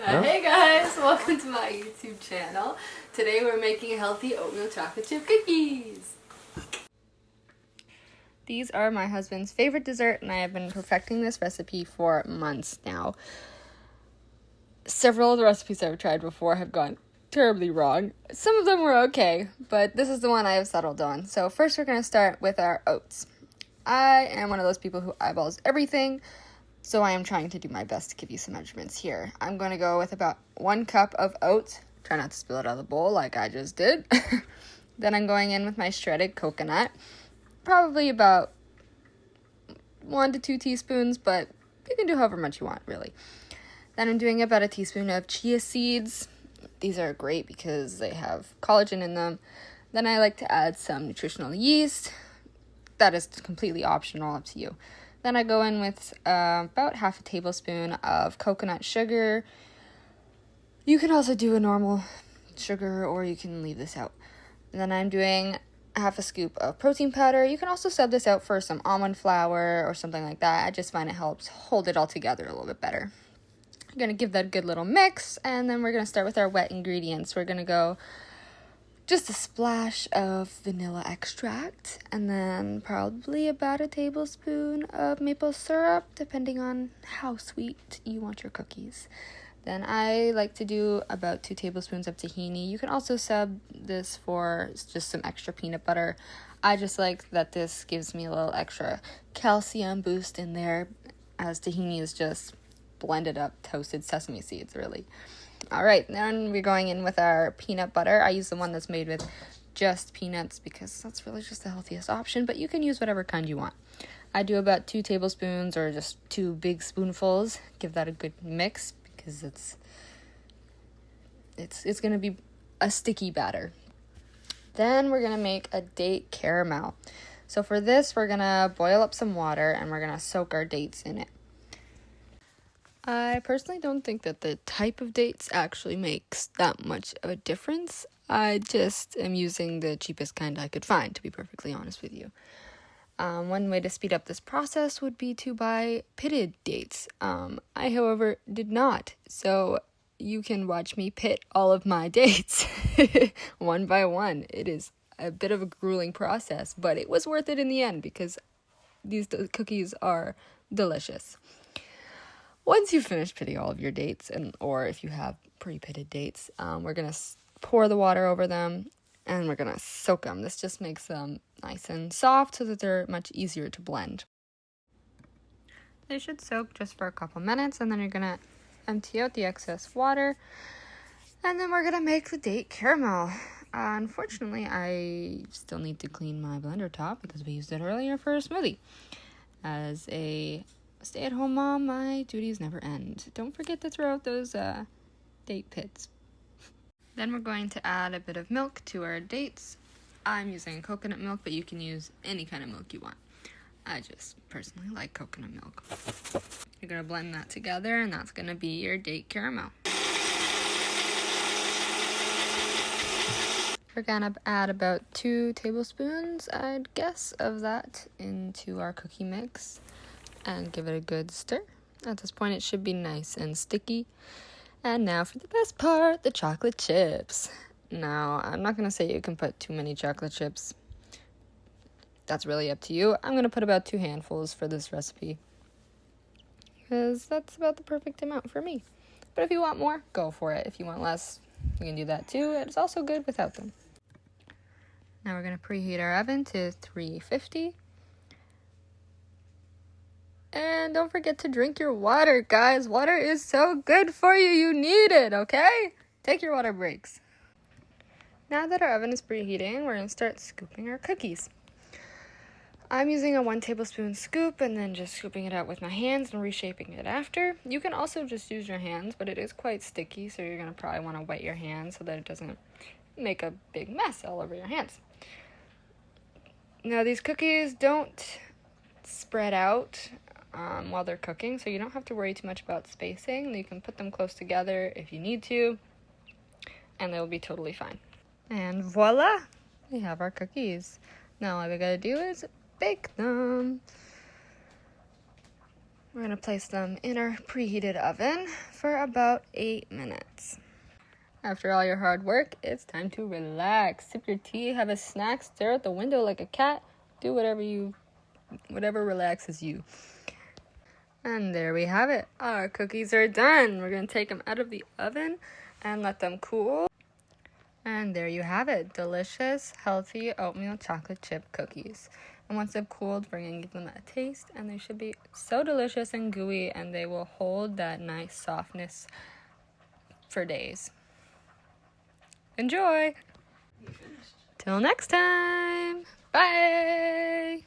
Hey guys, welcome to my YouTube channel. Today we're making healthy oatmeal chocolate chip cookies. These are my husband's favorite dessert and I have been perfecting this recipe for months now. Several of the recipes I've tried before have gone terribly wrong. Some of them were okay, but this is the one I have settled on. So first we're going to start with our oats. I am one of those people who eyeballs everything. So I am trying to do my best to give you some measurements here. I'm going to go with about 1 cup of oats. Try not to spill it out of the bowl like I just did. Then I'm going in with my shredded coconut. Probably about 1 to 2 teaspoons, but you can do however much you want, really. Then I'm doing about a teaspoon of chia seeds. These are great because they have collagen in them. Then I like to add some nutritional yeast. That is completely optional, up to you. Then I go in with about half a tablespoon of coconut sugar. You can also do a normal sugar or you can leave this out. And then I'm doing half a scoop of protein powder. You can also sub this out for some almond flour or something like that. I just find it helps hold it all together a little bit better. I'm going to give that a good little mix, and then we're going to start with our wet ingredients. We're going to go just a splash of vanilla extract, and then probably about a tablespoon of maple syrup, depending on how sweet you want your cookies. Then I like to do about 2 tablespoons of tahini. You can also sub this for just some extra peanut butter. I just like that this gives me a little extra calcium boost in there, as tahini is just blended up toasted sesame seeds, really. All right, then we're going in with our peanut butter. I use the one that's made with just peanuts because that's really just the healthiest option, but you can use whatever kind you want. I do about 2 tablespoons or just 2 big spoonfuls. Give that a good mix because it's going to be a sticky batter. Then we're going to make a date caramel. So for this, we're going to boil up some water and we're going to soak our dates in it. I personally don't think that the type of dates actually makes that much of a difference. I just am using the cheapest kind I could find, to be perfectly honest with you. One way to speed up this process would be to buy pitted dates. I, however, did not. So you can watch me pit all of my dates one by one. It is a bit of a grueling process, but it was worth it in the end because these cookies are delicious. Once you've finished pitting all of your dates, or if you have pre-pitted dates, we're going to pour the water over them, and we're going to soak them. This just makes them nice and soft so that they're much easier to blend. They should soak just for a couple minutes, and then you're going to empty out the excess water, and then we're going to make the date caramel. Unfortunately, I still need to clean my blender top because we used it earlier for a smoothie. As a stay-at-home mom, my duties never end. Don't forget to throw out those date pits. Then we're going to add a bit of milk to our dates. I'm using coconut milk, but you can use any kind of milk you want. I just personally like coconut milk. You're going to blend that together, and that's going to be your date caramel. We're going to add about 2 tablespoons, I'd guess, of that into our cookie mix. And give it a good stir. At this point, it should be nice and sticky. And now for the best part, the chocolate chips. Now, I'm not going to say you can put too many chocolate chips. That's really up to you. I'm going to put about 2 handfuls for this recipe, because that's about the perfect amount for me. But if you want more, go for it. If you want less, you can do that too. It's also good without them. Now we're going to preheat our oven to 350. And don't forget to drink your water, guys. Water is so good for you. You need it, okay? Take your water breaks. Now that our oven is preheating, we're going to start scooping our cookies. I'm using a 1 tablespoon scoop and then just scooping it out with my hands and reshaping it after. You can also just use your hands, but it is quite sticky, so you're going to probably want to wet your hands so that it doesn't make a big mess all over your hands. Now, these cookies don't spread out while they're cooking, so you don't have to worry too much about spacing. You can put them close together if you need to, and they'll be totally fine. And voila, we have our cookies. Now all we gotta do is bake them. We're gonna place them in our preheated oven for about 8 minutes. After all your hard work, it's time to relax. Sip your tea, have a snack, stare out the window like a cat. Do whatever relaxes you. And there we have it. Our cookies are done. We're gonna take them out of the oven and let them cool. And there you have it. Delicious, healthy oatmeal chocolate chip cookies. And once they've cooled, we're gonna give them a taste, and they should be so delicious and gooey, and they will hold that nice softness for days. Enjoy! Till next time! Bye!